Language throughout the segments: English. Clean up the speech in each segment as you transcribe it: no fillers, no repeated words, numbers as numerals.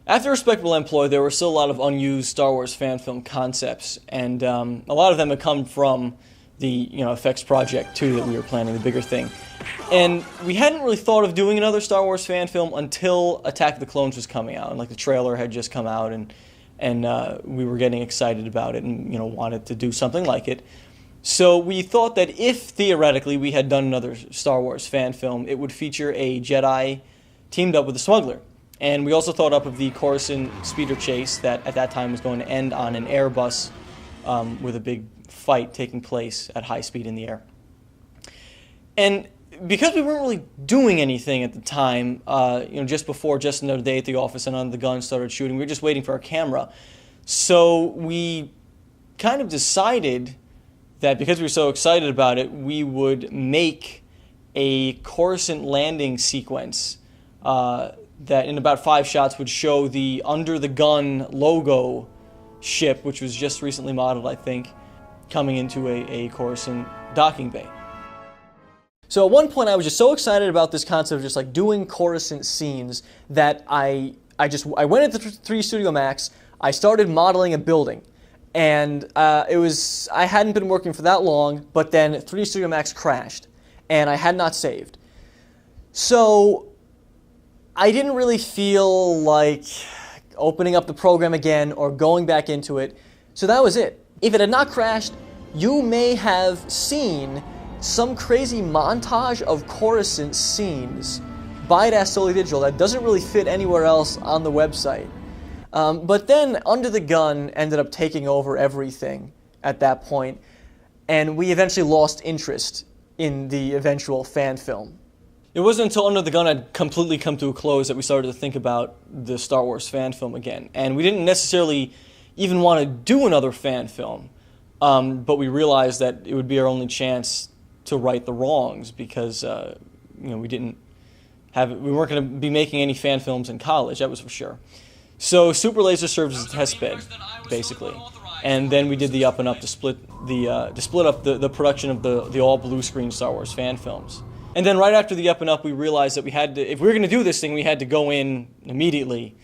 After Respectable Employee, there were still a lot of unused Star Wars fan film concepts, and a lot of them had come from the effects project too that we were planning, the bigger thing. And we hadn't really thought of doing another Star Wars fan film until Attack of the Clones was coming out, and like the trailer had just come out, and we were getting excited about it and wanted to do something like it. So we thought that if theoretically we had done another Star Wars fan film, it would feature a Jedi teamed up with a smuggler. And we also thought up of the Coruscant speeder chase that at that time was going to end on an Airbus with a big fight taking place at high speed in the air. And because we weren't really doing anything at the time, just before Just Another Day at the Office and Under the Gun started shooting, we were just waiting for our camera. So we kind of decided that because we were so excited about it, we would make a Coruscant landing sequence that in about 5 shots would show the Under the Gun logo ship, which was just recently modeled, I think, coming into a Coruscant docking bay. So at one point I was just so excited about this concept of just like doing Coruscant scenes that I went into 3D Studio Max, I started modeling a building. And I hadn't been working for that long, but then 3D Studio Max crashed, and I had not saved. So I didn't really feel like opening up the program again or going back into it, so that was it. If it had not crashed, you may have seen some crazy montage of Coruscant scenes by Dastoli Digital that doesn't really fit anywhere else on the website. But then Under the Gun ended up taking over everything at that point, and we eventually lost interest in the eventual fan film. It wasn't until Under the Gun had completely come to a close that we started to think about the Star Wars fan film again. And we didn't necessarily even want to do another fan film, but we realized that it would be our only chance to right the wrongs because we weren't going to be making any fan films in college, that was for sure. So Super Laser served as a test bed, basically, and then we did the Up and Up to split up the production of the all blue screen Star Wars fan films. And then right after the Up and Up, we realized that if we were going to do this thing, we had to go in immediately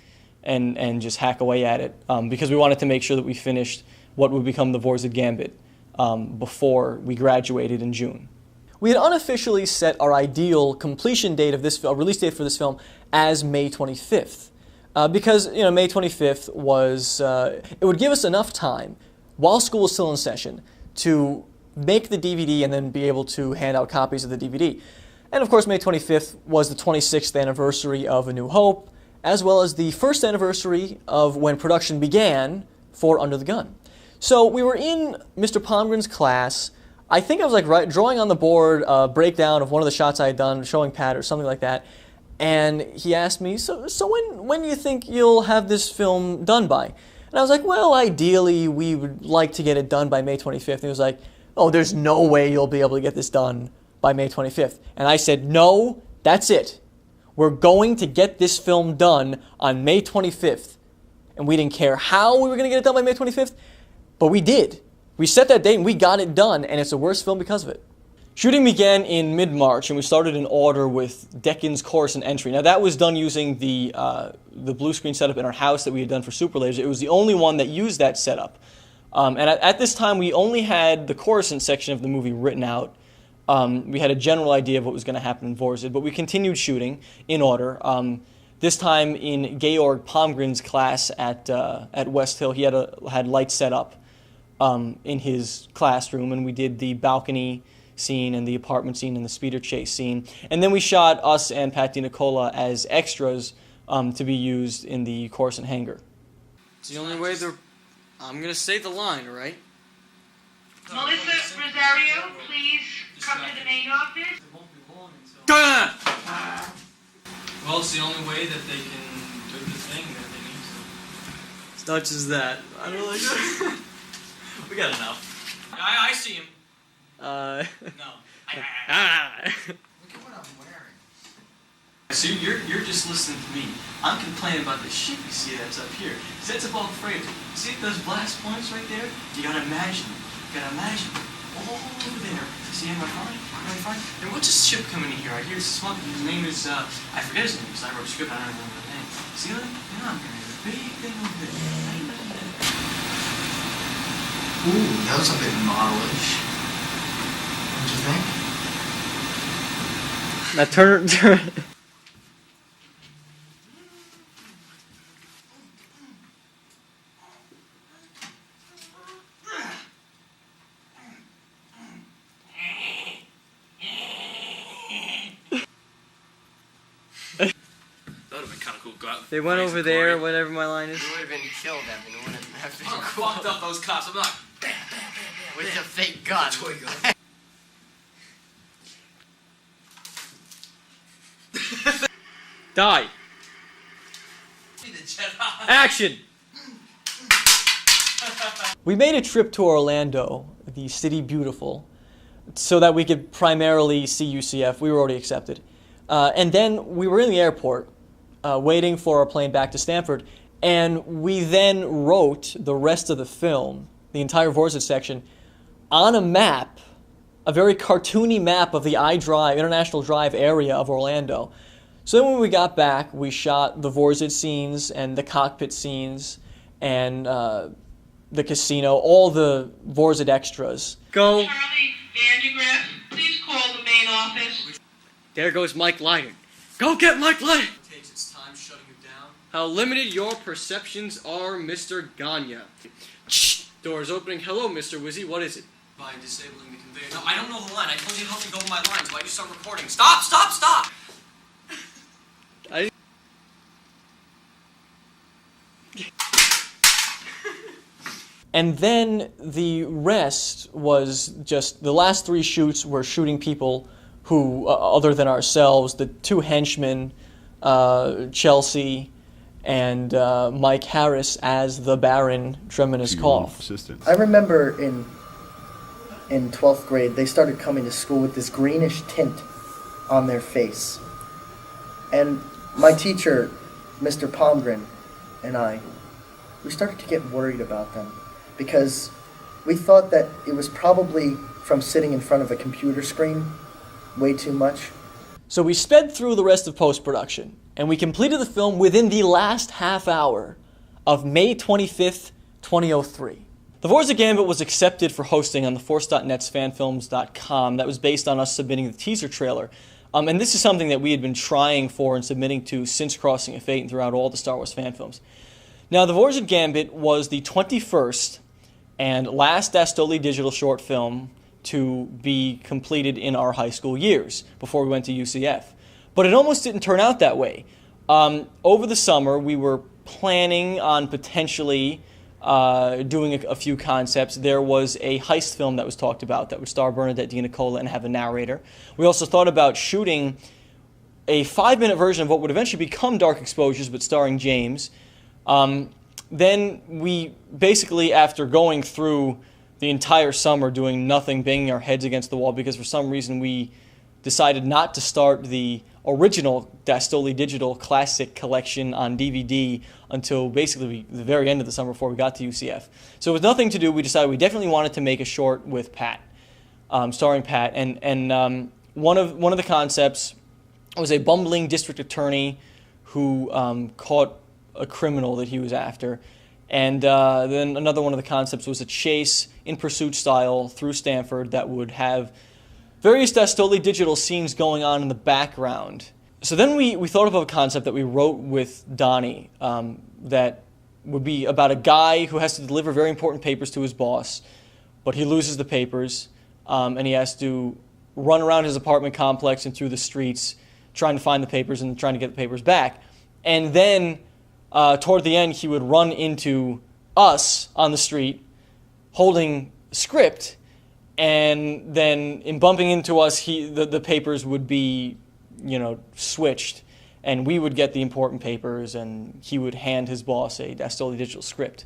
and just hack away at it because we wanted to make sure that we finished what would become the Vorza Gambit before we graduated in June. We had unofficially set our ideal completion date of this release date for this film as May 25th. Because May 25th was, it would give us enough time, while school was still in session, to make the DVD and then be able to hand out copies of the DVD. And of course, May 25th was the 26th anniversary of A New Hope, as well as the first anniversary of when production began for Under the Gun. So we were in Mr. Palmgren's class. I think I was drawing on the board a breakdown of one of the shots I had done, showing Pat or something like that. And he asked me, so when do you think you'll have this film done by? And I was like, well, ideally, we would like to get it done by May 25th. And he was like, oh, there's no way you'll be able to get this done by May 25th. And I said, no, that's it. We're going to get this film done on May 25th. And we didn't care how we were going to get it done by May 25th, but we did. We set that date and we got it done, and it's the worst film because of it. Shooting began in mid-March, and we started in order with Deccan's Coruscant entry. Now, that was done using the blue screen setup in our house that we had done for Super Laser. It was the only one that used that setup. And at this time, we only had the Coruscant section of the movie written out. We had a general idea of what was going to happen in Vorzid, but we continued shooting in order. This time in Georg Palmgren's class at West Hill, he had lights set up in his classroom, and we did the balcony scene and the apartment scene and the speeder chase scene. And then we shot us and Pat DiNicola as extras to be used in the Coruscant hangar. It's the only way they're... I'm going to say the line, all right? Melissa Rosario, please come to the main office. It won't be long until... Well, it's the only way that they can do the thing that they need to. It's not just that. I don't like that. We got enough. I see him. No. Look at what I'm wearing. So you're just listening to me. I'm complaining about the shit you see that's up here. That's above the frame. See those blast points right there? You gotta imagine. over there. See him, my fine? And what's this ship coming in here? I hear smoking. His name is, I forget his name because I wrote a script, I don't remember the name. See that? Yeah, I'm gonna have a big thing over there. Ooh, that was a bit marvelish. What'd you think? Now turn. That would have been kind of cool. Go out. They went over there, whatever my line is. You would have been killed, Evan. It wouldn't have been I cool. fucked up those cops. I'm like, With the fake gun. toy gun. Die. Action! We made a trip to Orlando, the city beautiful, so that we could primarily see UCF. We were already accepted. And then we were in the airport, waiting for our plane back to Stanford, and we then wrote the rest of the film, the entire Vorzit section, on a map, a very cartoony map of the I-Drive, International Drive area of Orlando. So then when we got back, we shot the Vorzit scenes and the cockpit scenes and the casino, all the Vorzit extras. Go. Charlie Vandegraaff, please call the main office. There goes Mike Leiter. Go get Mike Leiter! It takes its time shutting it down. How limited your perceptions are, Mr. Gagne. Shh! Doors opening. Hello, Mr. Wizzy. What is it? By disabling the conveyor. No, I don't know the line. I told you to help me go over my lines. Why'd you start recording? Stop! Stop! Stop! And then the rest was just, the last three shoots were shooting people who, other than ourselves, the two henchmen, Chelsea and Mike Harris as the Baron Tremenouskov. I remember in 12th grade, they started coming to school with this greenish tint on their face. And my teacher, Mr. Palmgren, and I, we started to get worried about them because we thought that it was probably from sitting in front of a computer screen way too much. So we sped through the rest of post-production, and we completed the film within the last half hour of May 25th, 2003. The Vorzit Gambit was accepted for hosting on the Force.net's fanfilms.com. That was based on us submitting the teaser trailer. And this is something that we had been trying for and submitting to since Crossing of Fate and throughout all the Star Wars fan films. Now, the Vorzit Gambit was the 21st and last Dastoli digital short film to be completed in our high school years before we went to UCF. But it almost didn't turn out that way. Over the summer, we were planning on potentially doing a few concepts. There was a heist film that was talked about that would star Bernadette DiNicola and have a narrator. We also thought about shooting a 5-minute version of what would eventually become Dark Exposures, but starring James. Then we basically, after going through the entire summer doing nothing, banging our heads against the wall, because for some reason we decided not to start the original Dastoli Digital Classic Collection on DVD until basically the very end of the summer before we got to UCF. So with nothing to do, we decided we definitely wanted to make a short with Pat, starring Pat. And one of the concepts was a bumbling district attorney who caught a criminal that he was after. And then another one of the concepts was a chase in pursuit style through Stanford that would have various Dastoli Digital scenes going on in the background. So then we thought of a concept that we wrote with Donnie that would be about a guy who has to deliver very important papers to his boss, but he loses the papers, and he has to run around his apartment complex and through the streets trying to find the papers and trying to get the papers back. And then toward the end, he would run into us on the street holding a script, and then in bumping into us, the papers would be, switched, and we would get the important papers, and he would hand his boss a Dastoli Digital script.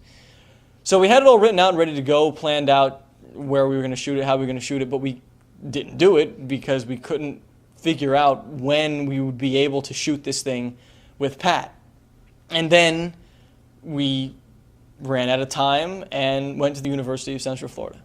So we had it all written out and ready to go, planned out where we were going to shoot it, how we were going to shoot it, but we didn't do it because we couldn't figure out when we would be able to shoot this thing with Pat. And then we ran out of time and went to the University of Central Florida.